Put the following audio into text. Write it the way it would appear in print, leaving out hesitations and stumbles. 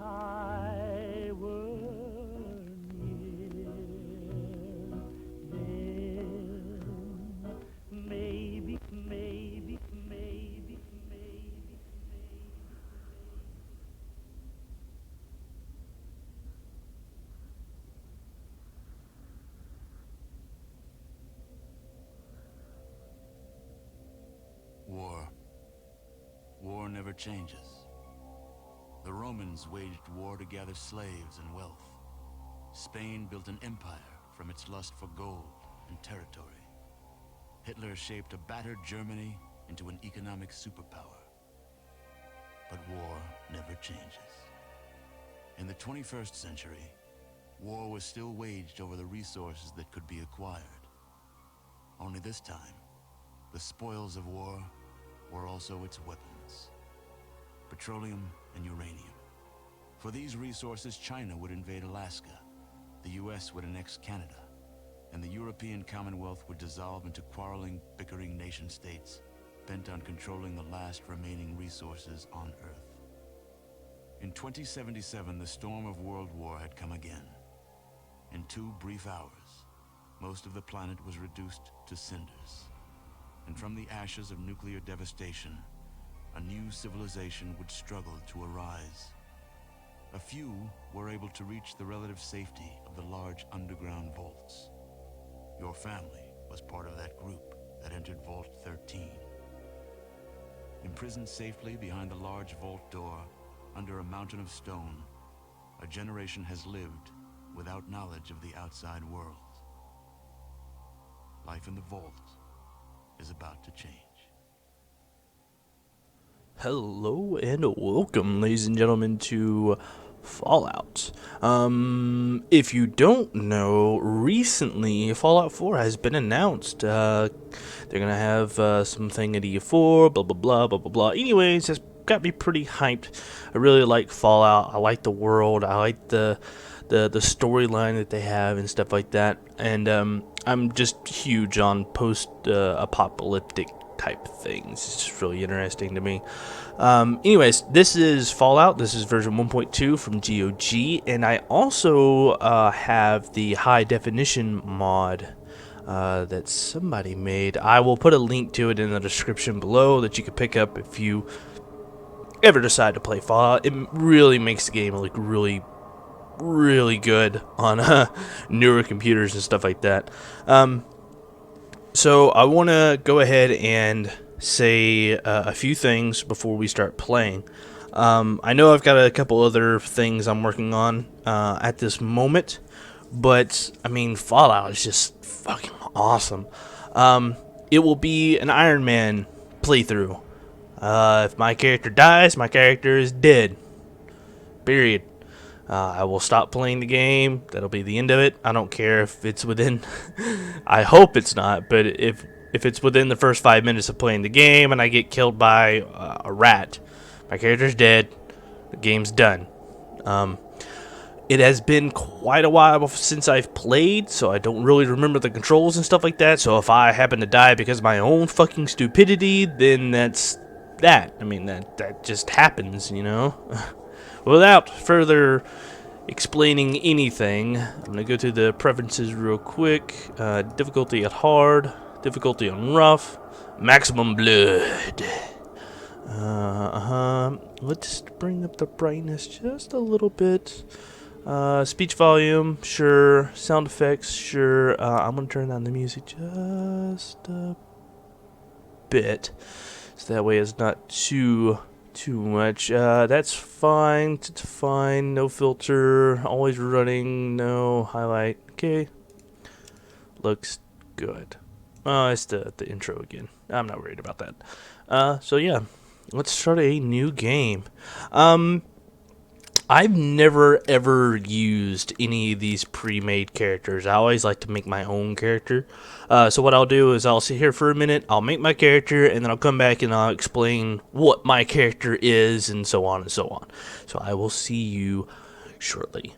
I were near, then maybe, maybe, maybe, maybe. War. War never changes. The Romans waged war to gather slaves and wealth. Spain built an empire from its lust for gold and territory. Hitler shaped a battered Germany into an economic superpower. But war never changes. In the 21st century, war was still waged over the resources that could be acquired. Only this time, the spoils of war were also its weapons: petroleum and uranium. For these resources, China would invade Alaska, the US would annex Canada, and the European Commonwealth would dissolve into quarreling, bickering nation-states bent on controlling the last remaining resources on Earth. In 2077, the storm of World War had come again. In 2 brief hours, most of the planet was reduced to cinders. And from the ashes of nuclear devastation, a new civilization would struggle to arise. A few were able to reach the relative safety of the large underground vaults. Your family was part of that group that entered Vault 13. Imprisoned safely behind the large vault door, under a mountain of stone, a generation has lived without knowledge of the outside world. Life in the vault is about to change. Hello and welcome, ladies and gentlemen, to Fallout. If you don't know, recently Fallout 4 has been announced. They're gonna have something at E4, blah blah blah blah blah blah. Anyways, it's got me pretty hyped. I really like Fallout. I like the world. I like the storyline that they have and stuff like that. And I'm just huge on post-apocalyptic type things. It's just really interesting to me. Anyways, this is Fallout. This is version 1.2 from GOG, and I also have the high definition mod that somebody made. I will put a link to it in the description below that you can pick up if you ever decide to play Fallout. It really makes the game look really good on newer computers and stuff like that. So I want to go ahead and say a few things before we start playing. I know I've got a couple other things I'm working on at this moment, but I mean, Fallout is just fucking awesome. It will be an Ironman playthrough. If my character dies, my character is dead. Period. I will stop playing the game. That'll be the end of it. I don't care if it's within... I hope it's not, but if it's within the first 5 minutes of playing the game and I get killed by a rat, my character's dead. The game's done. It has been quite a while since I've played, so I don't really remember the controls and stuff like that. So if I happen to die because of my own fucking stupidity, then that's that. I mean, that just happens, you know? Without further explaining anything, I'm going to go through the preferences real quick. Difficulty at hard, difficulty on rough, maximum blood. Let's bring up the brightness just a little bit. Speech volume, sure. Sound effects, sure. I'm going to turn down the music just a bit, so that way it's not too much. That's fine. It's fine. No filter. Always running. No highlight. Okay. Looks good. It's the intro again. I'm not worried about that. So yeah, let's start a new game. I've never ever used any of these pre-made characters. I always like to make my own character. So what I'll do is I'll sit here for a minute, I'll make my character, and then I'll come back and I'll explain what my character is and so on and so on. So I will see you shortly.